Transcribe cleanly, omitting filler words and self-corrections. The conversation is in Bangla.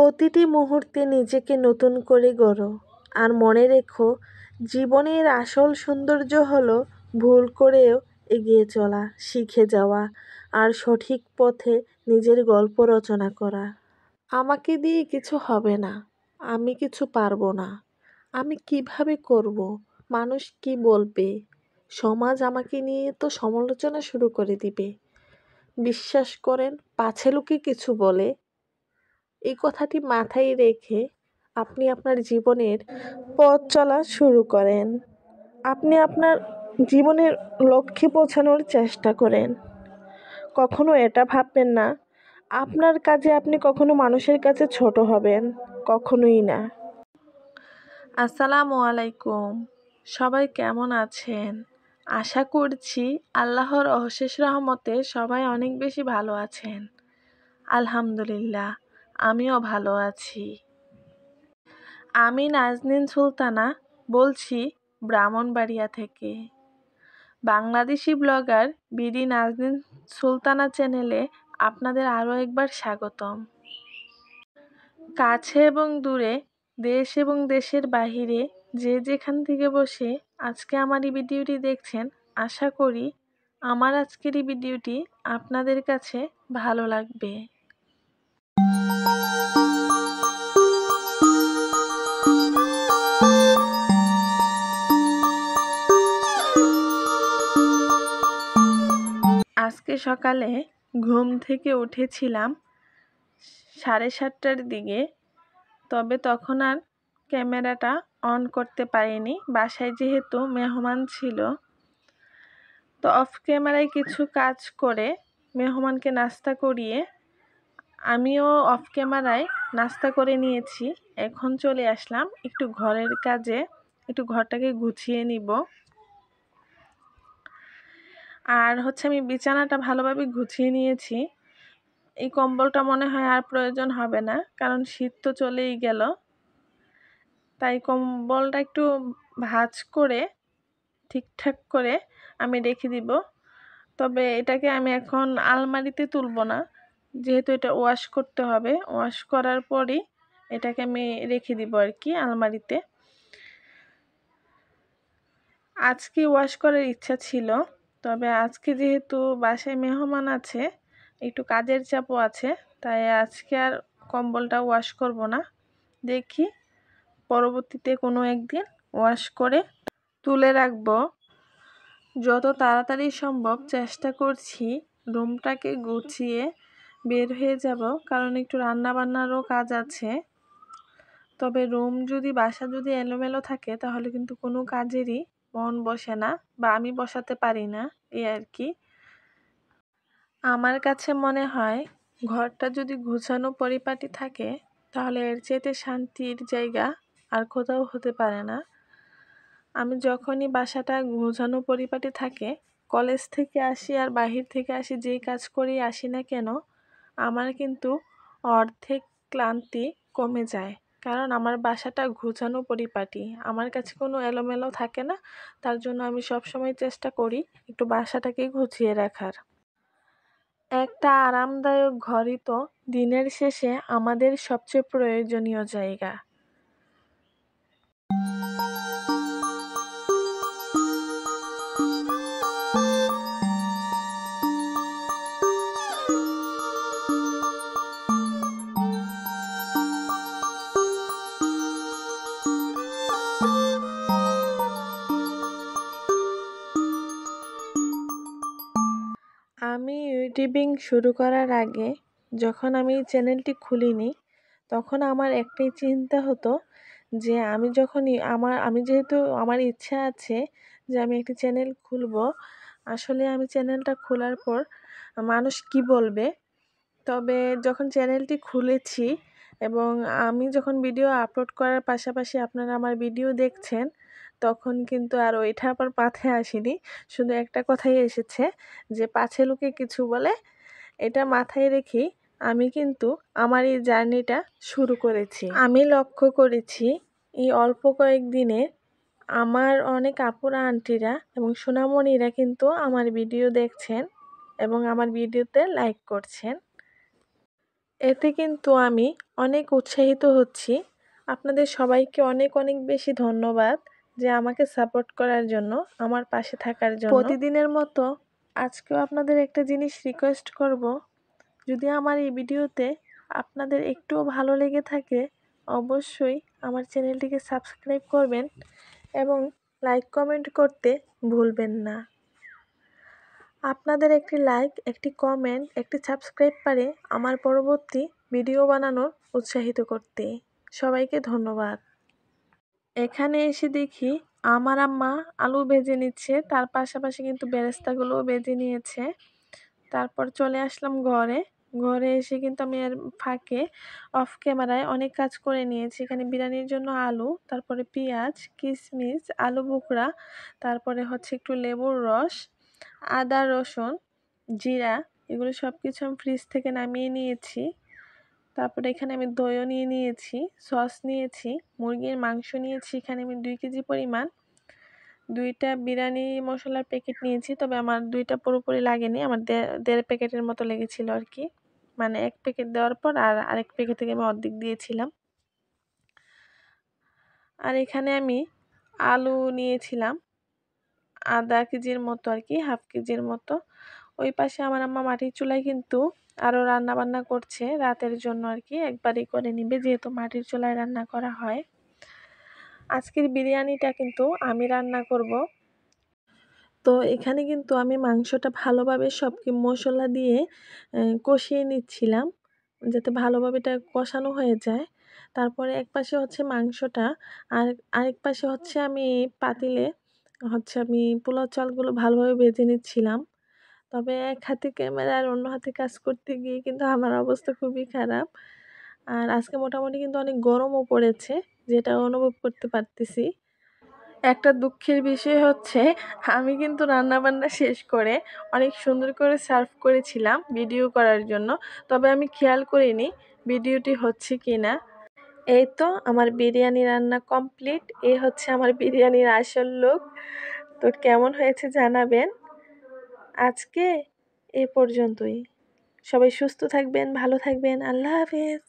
প্রতিটি মুহূর্তে নিজেকে নতুন করে গড়ো। আর মনে রেখো, জীবনের আসল সৌন্দর্য হলো ভুল করেও এগিয়ে চলা, শিখে যাওয়া আর সঠিক পথে নিজের গল্প রচনা করা। আমাকে দিয়ে কিছু হবে না, আমি কিছু পারবো না, আমি কিভাবে করব, মানুষ কি বলবে, সমাজ আমাকে নিয়ে তো সমালোচনা শুরু করে দিবে। বিশ্বাস করেন, পাছে লোকে কিছু বলে, এই কথাটি মাথায় রেখে আপনি আপনার জীবনের পথ চলা শুরু করেন। আপনি আপনার জীবনের লক্ষ্যে পৌঁছানোর চেষ্টা করেন। কখনো এটা ভাববেন না আপনার কাজে আপনি কখনো মানুষের কাছে ছোট হবেন, কখনোই না। আসসালামু আলাইকুম, সবাই কেমন আছেন? আশা করছি আল্লাহর অশেষ রহমতে সবাই অনেক বেশি ভালো আছেন। আলহামদুলিল্লাহ, আমিও ভালো আছি। আমি নাজনীন সুলতানা বলছি ব্রাহ্মণবাড়িয়া থেকে। বাংলাদেশি ব্লগার বিডি নাজনীন সুলতানা চ্যানেলে আপনাদের আরও একবার স্বাগতম। কাছে এবং দূরে, দেশ এবং দেশের বাহিরে যে যেখান থেকে বসে আজকে আমার এই ভিডিওটি দেখছেন, আশা করি আমার আজকের এই ভিডিওটি আপনাদের কাছে ভালো লাগবে। আজকে সকালে ঘুম থেকে উঠেছিলাম 7:30টার দিকে, তবে তখন আর ক্যামেরাটা অন করতে পারিনি, বাসায় যেহেতু মেহমান ছিল। তো অফ ক্যামেরায় কিছু কাজ করে মেহমানকে নাস্তা করিয়ে আমিও অফ ক্যামেরায় নাস্তা করে নিয়েছি। এখন চলে আসলাম একটু ঘরের কাজে, একটু ঘরটাকে গুছিয়ে নিব। আর আমি বিছানাটা ভালোভাবে গুছিয়ে নিয়েছি। এই কম্বলটা মনে হয় আর প্রয়োজন হবে না, কারণ শীত তো চলেই গেল। তাই কম্বলটা একটু ভাঁজ করে ঠিকঠাক করে আমি রেখে দিব। তবে এটাকে আমি এখন আলমারিতে তুলব না, যেহেতু এটা ওয়াশ করতে হবে। ওয়াশ করার পরই এটাকে আমি রেখে দিব আর কি আলমারিতে। আজকে ওয়াশ করার ইচ্ছা ছিল, তবে আজকে যেহেতু বাসায় মেহমান আছে, একটু কাজের চাপও আছে, তাই আজকে আর কম্বলটা ওয়াশ করব না। দেখি পরবর্তীতে কোনো একদিন ওয়াশ করে তুলে রাখবো। যত তাড়াতাড়ি সম্ভব চেষ্টা করছি রুমটাকে গুছিয়ে বের হয়ে যাব, কারণ একটু রান্না বান্নারও কাজ আছে। তবে বাসা যদি এলোমেলো থাকে তাহলে কিন্তু কোনো কাজেরই মন বসে না, বা আমি বসাতে পারি না, এই আর কি। আমার কাছে মনে হয় ঘরটা যদি গুছানো পরিপাটি থাকে তাহলে এর চেয়ে শান্তির জায়গা আর কোথাও হতে পারে না। আমি যখনই বাসাটা গোছানো পরিপাটি থাকে, কলেজ থেকে আসি আর বাহির থেকে আসি, যেই কাজ করেই আসি না কেন, আমার কিন্তু অর্ধেক ক্লান্তি কমে যায়, কারণ আমার বাসাটা গোছানো পরিপাটি। আমার কাছে কোনো এলোমেলো থাকে না, তার জন্য আমি সবসময় চেষ্টা করি একটু বাসাটাকে গুছিয়ে রাখার। একটা আরামদায়ক ঘরই তো দিনের শেষে আমাদের সবচেয়ে প্রয়োজনীয় জায়গা। আমি ইউটিউবিং শুরু করার আগে, যখন আমি চ্যানেলটি খুলিনি, তখন আমার একটাই চিন্তা হতো যে আমি যেহেতু আমার ইচ্ছা আছে যে আমি একটি চ্যানেল খুলব, আসলে আমি চ্যানেলটা খোলার পর মানুষ কি বলবে। তবে যখন চ্যানেলটি খুলেছি এবং আমি যখন ভিডিও আপলোড করার পাশাপাশি আপনারা আমার ভিডিও দেখছেন, তখন কিন্তু আর ওইটা আবার মাথায় আসেনি। শুধু একটা কথাই এসেছে যে পাছে লোকে কিছু বলে। এটা মাথায় রেখেই আমি কিন্তু আমার এই জার্নিটা শুরু করেছি। আমি লক্ষ্য করেছি এই অল্প কয়েকদিনে আমার অনেক আপুরা আন্টিরা এবং সোনামণিরা কিন্তু আমার ভিডিও দেখছেন এবং আমার ভিডিওতে লাইক করছেন। এতে কিন্তু আমি অনেক উৎসাহিত হচ্ছি। আপনাদের সবাইকে অনেক অনেক বেশি ধন্যবাদ যে আমাকে সাপোর্ট করার জন্য, আমার পাশে থাকার জন্য। প্রতিদিনের মতো আজকেও আপনাদের একটা জিনিস রিকোয়েস্ট করব, যদি আমার এই ভিডিওতে আপনাদের একটুও ভালো লেগে থাকে অবশ্যই আমার চ্যানেলটিকে সাবস্ক্রাইব করবেন এবং লাইক কমেন্ট করতে ভুলবেন না। আপনাদের একটি লাইক, একটি কমেন্ট, একটি সাবস্ক্রাইব পারে আমার পরবর্তী ভিডিও বানানোর উৎসাহিত করতে। সবাইকে ধন্যবাদ। এখানে এসে দেখি আমার আম্মা আলু ভেজে নিচ্ছে, তার পাশাপাশি কিন্তু বেরেস্তাগুলোও ভেজে নিয়েছে। তারপর চলে আসলাম ঘরে। ঘরে এসে কিন্তু আমি এর ফাঁকে অফ ক্যামেরায় অনেক কাজ করে নিয়েছি। এখানে বিরিয়ানির জন্য আলু, তারপরে পেঁয়াজ, কিশমিশ, আলু বোখরা, তারপরে হচ্ছে একটু লেবুর রস, আদা, রসুন, জিরা, এগুলো সব কিছু আমি ফ্রিজ থেকে নামিয়ে নিয়েছি। তারপরে এখানে আমি দইও নিয়ে নিয়েছি, সস নিয়েছি, মুরগির মাংস নিয়েছি এখানে আমি 2 কেজি পরিমাণ। 2টা বিরিয়ানি মশলার প্যাকেট নিয়েছি, তবে আমার 2টা পুরোপুরি লাগেনি, আমার 1.5 প্যাকেটের মতো লেগেছিল আর কি। মানে 1 প্যাকেট দেওয়ার পর আরেক প্যাকেট থেকে আমি অর্ধেক দিয়েছিলাম। আর এখানে আমি আলু নিয়েছিলাম আধা কেজির মতো আর কি, হাফ কেজির মতো। ওই পাশে আমার আম্মা মাটির চুলায় কিন্তু আরও রান্না বান্না করছে রাতের জন্য আর কি, একবারই করে নিবে যেহেতু মাটির চুলায় রান্না করা হয়। আজকের বিরিয়ানিটা কিন্তু আমি রান্না করব। তো এখানে কিন্তু আমি মাংসটা ভালোভাবে সব মশলা দিয়ে কষিয়ে নিচ্ছিলাম যাতে ভালোভাবে এটা কষানো হয়ে যায়। তারপরে এক পাশে হচ্ছে মাংসটা, আর আরেক পাশে হচ্ছে আমি পাতিলে হচ্ছে আমি পোলাও চালগুলো ভালোভাবে ভেজে নিচ্ছিলাম। তবে এক হাতে ক্যামেরা আর অন্য হাতে কাজ করতে গিয়ে কিন্তু আমার অবস্থা খুবই খারাপ। আর আজকে মোটামুটি কিন্তু অনেক গরমও পড়েছে, যেটা অনুভব করতে পারতেছি। একটা দুঃখের বিষয় হচ্ছে আমি কিন্তু রান্নাবান্না শেষ করে অনেক সুন্দর করে সার্ভ করেছিলাম ভিডিও করার জন্য, তবে আমি খেয়াল করিনি ভিডিওটি হচ্ছে কি না। এই তো আমার বিরিয়ানি রান্না কমপ্লিট। এই হচ্ছে আমার বিরিয়ানির আসল লুক। তো কেমন হয়েছে জানাবেন। আজকে এ পর্যন্তই। সবাই সুস্থ থাকবেন, ভালো থাকবেন। আল্লাহ হাফেজ।